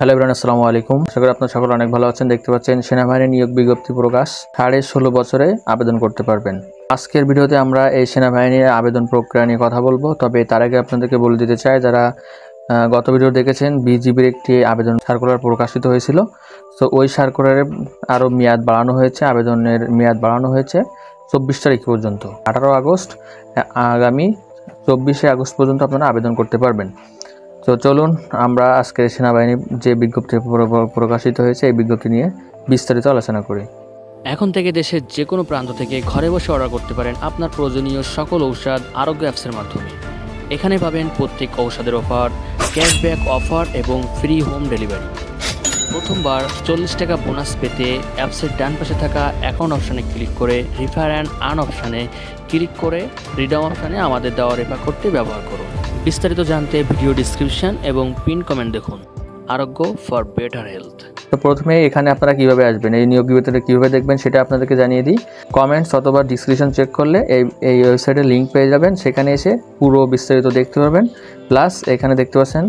Hello everyone, আসসালামু আলাইকুম। আশা করি আপনারা সকলে অনেক ভালো আছেন। দেখতে পাচ্ছেন সেনাবাহিনী নিয়োগ বিজ্ঞপ্তি প্রকাশ। 16.5 বছরে আবেদন করতে পারবেন। আজকের ভিডিওতে আমরা এই সেনাবাহিনীর আবেদন প্রক্রিয়া নিয়ে কথা বলবো। তবে তার আগে আপনাদেরকে বলে দিতে চাই, যারা গত ভিডিও দেখেছেন, বিজিবির একটি আবেদন সার্কুলার প্রকাশিত হয়েছিল। তো ওই সার্কুলারে আরও মেয়াদ বাড়ানো হয়েছে, আবেদনের মেয়াদ বাড়ানো হয়েছে 24 তারিখ পর্যন্ত। 18 আগস্ট, আগামী 24শে আগস্ট পর্যন্ত আপনারা আবেদন করতে পারবেন। তো চলুন আমরা আজকে সেনাবাহিনী যে বিজ্ঞপ্তি প্রকাশিত হয়েছে এই বিজ্ঞপ্তি নিয়ে বিস্তারিত আলোচনা করি। এখন থেকে দেশের যে কোনো প্রান্ত থেকে ঘরে বসে অর্ডার করতে পারেন আপনার প্রয়োজনীয় সকল ঔষধ আরোগ্য অ্যাপসের মাধ্যমে। এখানে পাবেন প্রত্যেক ঔষধের অফার, ক্যাশব্যাক অফার এবং ফ্রি হোম ডেলিভারি। প্রথমবার 40 টাকা বোনাস পেতে অ্যাপসের ডান পাশে থাকা অ্যাকাউন্ট অপশানে ক্লিক করে রিফার অ্যান্ড আর্ন অপশানে ক্লিক করে রিডাম অপশানে আমাদের দেওয়া রেফার কোডটি ব্যবহার করুন। বিস্তারিত জানতে ভিডিও ডিসক্রিপশন এবং পিন কমেন্ট দেখুন। আরোগ্য ফর বেটার হেলথ। তো প্রথমে এখানে আপনারা কিভাবে আসবেন, এই নিয়োগ বিজ্ঞপ্তিটা কীভাবে দেখবেন সেটা আপনাদেরকে জানিয়ে দিই। কমেন্টস অথবা ডিসক্রিপশন চেক করলে এই ওয়েবসাইটের লিঙ্ক পেয়ে যাবেন। সেখানে এসে পুরো বিস্তারিত দেখতে পারবেন। প্লাস এখানে দেখতে পাচ্ছেন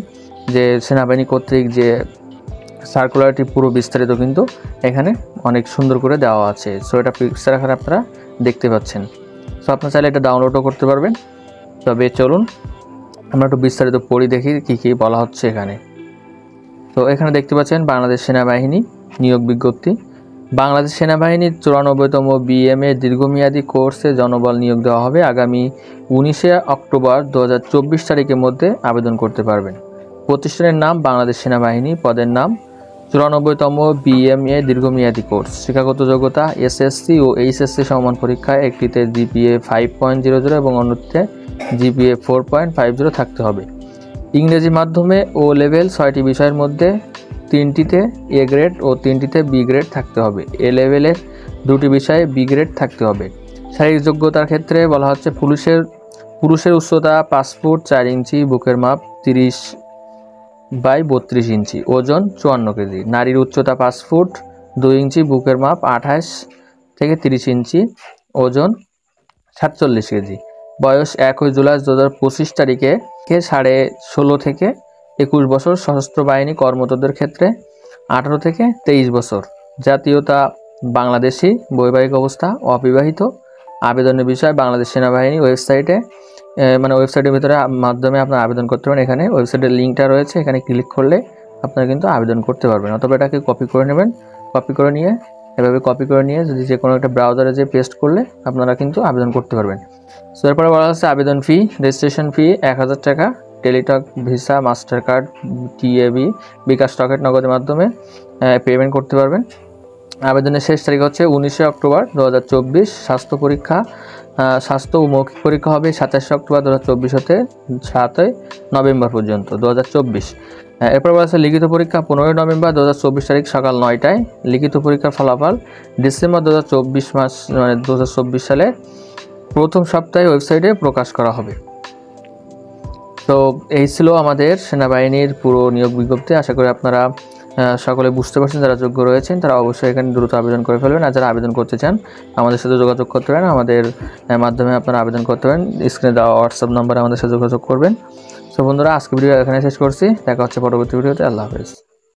যে সেনাবাহিনী কর্তৃক যে সার্কুলারটি পুরো বিস্তারিত কিন্তু এখানে অনেক সুন্দর করে দেওয়া আছে। সো এটা পিকচার আকারে আপনারা দেখতে পাচ্ছেন। সো আপনারা চাইলে এটা ডাউনলোডও করতে পারবেন। তবে চলুন আমরা একটু বিস্তারিত পড়ি, দেখি কী কী বলা হচ্ছে এখানে। তো এখানে দেখতে পাচ্ছেন বাংলাদেশ সেনাবাহিনী নিয়োগ বিজ্ঞপ্তি। বাংলাদেশ সেনাবাহিনীর 94তম বিএমএ দীর্ঘমেয়াদী কোর্সে জনবল নিয়োগ দেওয়া হবে। আগামী 19শে অক্টোবর 2024 তারিখের মধ্যে আবেদন করতে পারবেন। প্রতিষ্ঠানের নাম বাংলাদেশ সেনাবাহিনী, পদের নাম 94তম বিএমএ দীর্ঘমেয়াদী কোর্স। শিক্ষাগত যোগ্যতা এসএসসি ও এইচএসসি সমান পরীক্ষায় একটিতে জিপিএ 5.00 এবং অন্যটিতে জিপিএ 4.50 থাকতে হবে। ইংরেজি মাধ্যমে ও লেভেল 6টি বিষয়ের মধ্যে 3টিতে এ গ্রেড ও 3টিতে বি গ্রেড থাকতে হবে। এ লেভেলের 2টি বিষয়ে বি গ্রেড থাকতে হবে। শারীরিক যোগ্যতার ক্ষেত্রে বলা হচ্ছে পুরুষের উচ্চতা 5 ফুট 4 ইঞ্চি, বুকের মাপ 30/32 ইঞ্চি, ওজন 54 কেজি। নারীর উচ্চতা 5 ফুট 2 ইঞ্চি, বুকের মাপ 28 থেকে 30 ইঞ্চি, ওজন 47 কেজি। বয়স 1 জুলাই 2025 তারিখে 16.5 থেকে 21 বছর। সশস্ত্র বাহিনী কর্মরতদের ক্ষেত্রে 18 থেকে 23 বছর। জাতীয়তা বাংলাদেশি, বৈবাহিক অবস্থা অবিবাহিত। আবেদনের বিষয় বাংলাদেশ সেনাবাহিনী ওয়েবসাইটে ওয়েবসাইটের ভিতরে মাধ্যমে আপনারা আবেদন করতে পারেন। এখানে ওয়েবসাইটের লিঙ্কটা রয়েছে, এখানে ক্লিক করলে আপনারা কিন্তু আবেদন করতে পারবেন। অথবা এটাকে কপি করে নেবেন। কপি করে নিয়ে যদি যে কোনো একটা ব্রাউজারে যে পেস্ট করলে আপনারা কিন্তু আবেদন করতে পারবেন। সো এরপরে বলা হচ্ছে আবেদন ফি, রেজিস্ট্রেশন ফি 1000 টাকা। টেলিটক, ভিসা, মাস্টার কার্ড, টিএবি, বিকাশ, টকেট, নগদের মাধ্যমে পেমেন্ট করতে পারবেন। আবেদনের শেষ তারিখ হচ্ছে 19শে অক্টোবর 2024। স্বাস্থ্য ও মৌখিক পরীক্ষা হবে 27শে অক্টোবর 2024 হতে 7ই নভেম্বর পর্যন্ত 2024। এরপর বলা আছে লিখিত পরীক্ষা 15 নভেম্বর 2024 তারিখ সকাল 9টায়। লিখিত পরীক্ষার ফলাফল ডিসেম্বর 2024 সালে প্রথম সপ্তাহে ওয়েবসাইটে প্রকাশ করা হবে। তো এই ছিল আমাদের সেনাবাহিনীর পুরো নিয়োগ বিজ্ঞপ্তি। আশা করি আপনারা সকলে বুঝতে পারছেন। যারা যোগ্য রয়েছেন তারা অবশ্যই এখানে দ্রুত আবেদন করে ফেলবেন। আর যারা আবেদন করতে চান আমাদের সাথে যোগাযোগ করতে পারেন। আমাদের মাধ্যমে আপনারা আবেদন করতে পারেন। স্ক্রিনে দেওয়া হোয়াটসঅ্যাপ নম্বরে আমাদের সাথে যোগাযোগ করবেন। সো বন্ধুরা, আজকে ভিডিও এখানে শেষ করছি। দেখা হচ্ছে পরবর্তী ভিডিওতে। আল্লাহ হাফেজ।